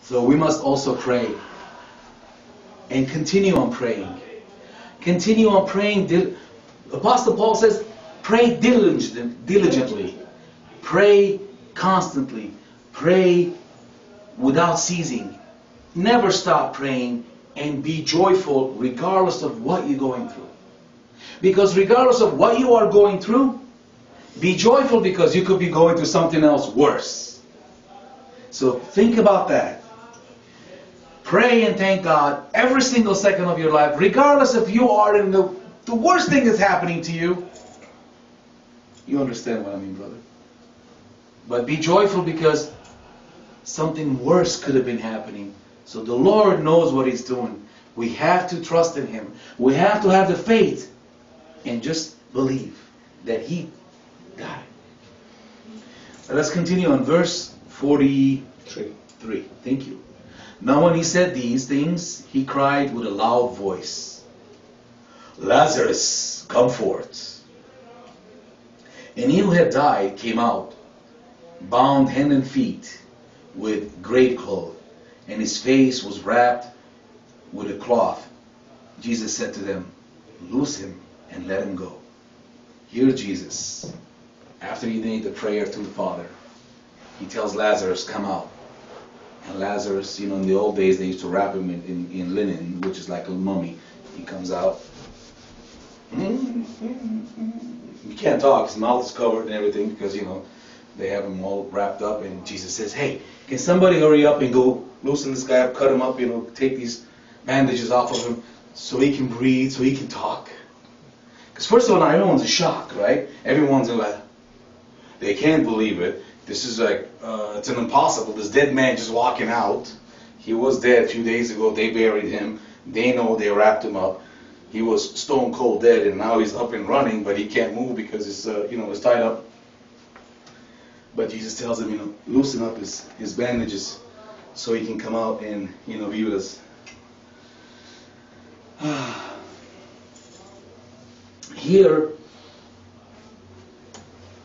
So we must also pray. And continue on praying. Continue on praying. Apostle Paul says, pray diligently. Pray constantly. Pray without ceasing. Never stop praying, and be joyful regardless of what you're going through. Because regardless of what you are going through, be joyful, because you could be going through something else worse. So think about that. Pray and thank God every single second of your life, regardless if you are in the worst thing is happening to you. You understand what I mean, brother? But be joyful, because something worse could have been happening. So the Lord knows what He's doing. We have to trust in Him. We have to have the faith and just believe that He got it. Let's continue on verse 43. Thank you. Now when He said these things, He cried with a loud voice, Lazarus, come forth. And he who had died came out, bound hand and feet with grave clothes, and his face was wrapped with a cloth. Jesus said to them, loose him and let him go. Here Jesus, after He made the prayer to the Father, He tells Lazarus, come out. And Lazarus, in the old days, they used to wrap him in linen, which is like a mummy. He comes out. He can't talk. His mouth is covered and everything, because, they have him all wrapped up. And Jesus says, hey, can somebody hurry up and go loosen this guy up, cut him up, take these bandages off of him so he can breathe, so he can talk. Because first of all, now everyone's in shock, right? Everyone's like, they can't believe it. This is like, it's an impossible. This dead man just walking out. He was dead a few days ago. They buried him. They know they wrapped him up. He was stone cold dead, and now he's up and running, but he can't move because it's, it's tied up. But Jesus tells him, loosen up his bandages so he can come out and, be with us. Here,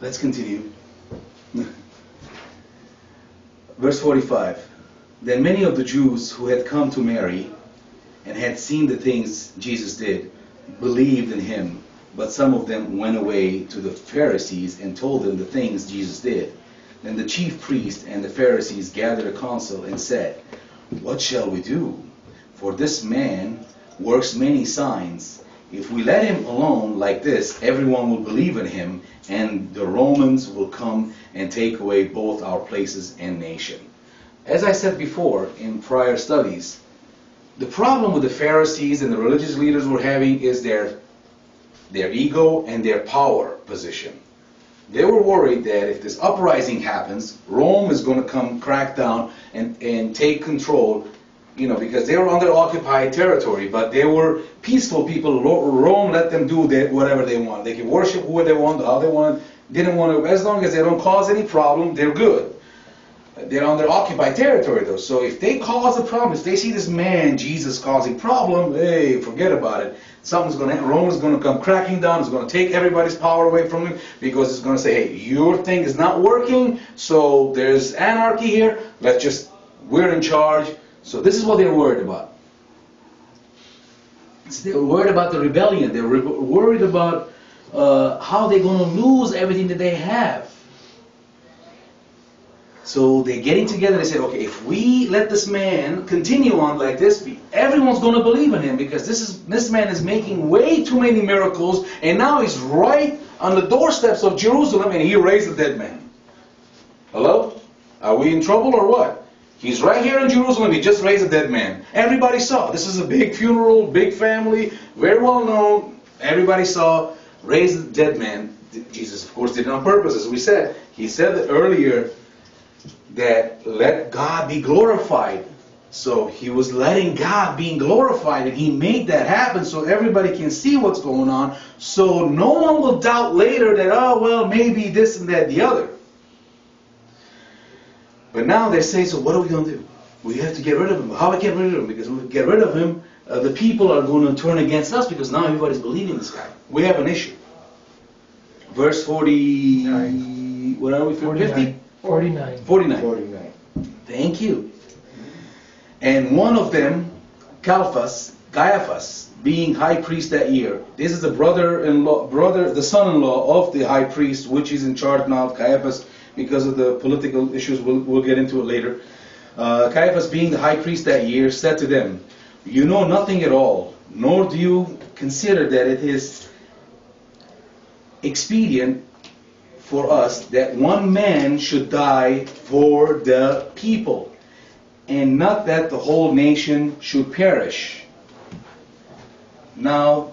let's continue. Verse 45. Then many of the Jews who had come to Mary and had seen the things Jesus did believed in Him, but some of them went away to the Pharisees and told them the things Jesus did. Then the chief priests and the Pharisees gathered a council and said, what shall we do? For this man works many signs. If we let him alone like this, everyone will believe in him, and the Romans will come and take away both our places and nation. As I said before in prior studies, the problem with the Pharisees and the religious leaders were having is their ego and their power position. They were worried that if this uprising happens, Rome is going to come crack down and take control, because they were under occupied territory, but they were peaceful people. Rome let them do whatever they want. They can worship who they want, how they want. Didn't want to, as long as they don't cause any problem, they're good. They're under occupied territory though. So if they cause a problem, if they see this man, Jesus, causing problem, hey, forget about it. Rome is going to come cracking down. It's going to take everybody's power away from him, because it's going to say, hey, your thing is not working, so there's anarchy here. We're in charge. So this is what they're worried about. They were worried about the rebellion. They were worried about how they're going to lose everything that they have. So they're getting together. They said, okay, if we let this man continue on like this, everyone's going to believe in him, because this man is making way too many miracles, and now he's right on the doorsteps of Jerusalem, and he raised the dead man. Hello? Are we in trouble or what? He's right here in Jerusalem. He just raised a dead man. Everybody saw. This is a big funeral, big family, very well known. Everybody saw. Raised a dead man. Jesus, of course, did it on purpose, as we said. He said that earlier that let God be glorified. So He was letting God being glorified, and He made that happen so everybody can see what's going on. So no one will doubt later that, oh, well, maybe this and that, the other. But now they say, so what are we going to do? We have to get rid of him. How do we get rid of him? Because if we get rid of him, the people are going to turn against us, because now everybody's believing this guy. We have an issue. Verse 40, what are we, 50? 49. 49. Thank you. And one of them, Caiaphas, being high priest that year. This is the the son-in-law of the high priest, which is in charge now, Caiaphas, because of the political issues. We'll get into it later. Caiaphas, being the high priest that year, said to them, "You know nothing at all, nor do you consider that it is expedient for us that one man should die for the people, and not that the whole nation should perish." Now,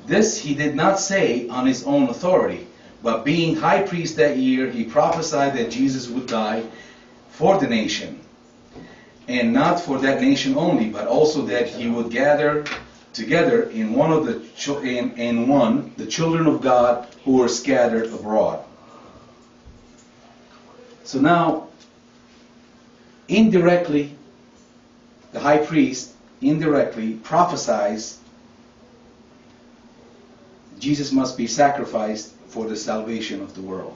this he did not say on his own authority, but being high priest that year, he prophesied that Jesus would die for the nation, and not for that nation only, but also that he would gather together in the children of God who were scattered abroad. So now, indirectly, the high priest indirectly prophesies Jesus must be sacrificed for the salvation of the world.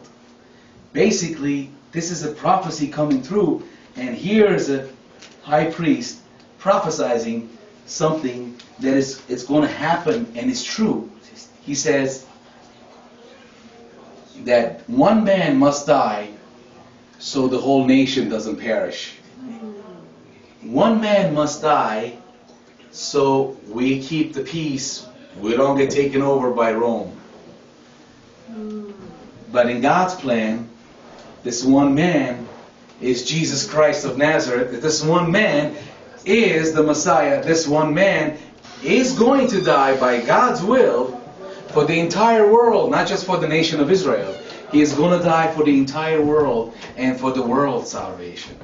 Basically, this is a prophecy coming through, and here is a high priest prophesizing something that it's going to happen, and it's true. He says that one man must die so the whole nation doesn't perish. One man must die so we keep the peace. We don't get taken over by Rome. But in God's plan, this one man is Jesus Christ of Nazareth. This one man is the Messiah. This one man is going to die by God's will for the entire world, not just for the nation of Israel. He is going to die for the entire world and for the world's salvation.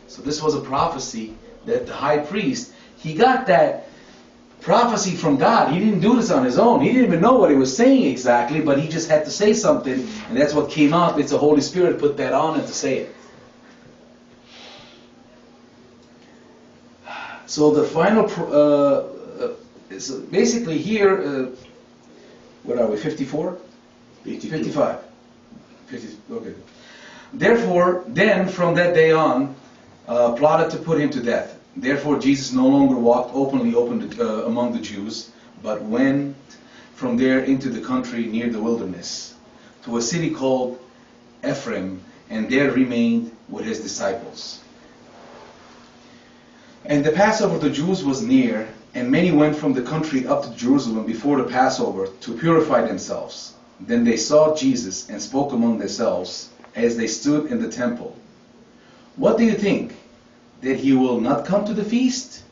So this was a prophecy that the high priest, he got that prophecy from God. He didn't do this on his own. He didn't even know what he was saying exactly, but he just had to say something, and that's what came out. It's the Holy Spirit put that on him to say it. So the final, is basically here, what are we, 54? 55. 50, okay. Therefore, then from that day on, plotted to put him to death. Therefore, Jesus no longer walked openly among the Jews, but went from there into the country near the wilderness, to a city called Ephraim, and there remained with his disciples. And the Passover of the Jews was near, and many went from the country up to Jerusalem before the Passover to purify themselves. Then they saw Jesus and spoke among themselves as they stood in the temple. "What do you think? That he will not come to the feast?"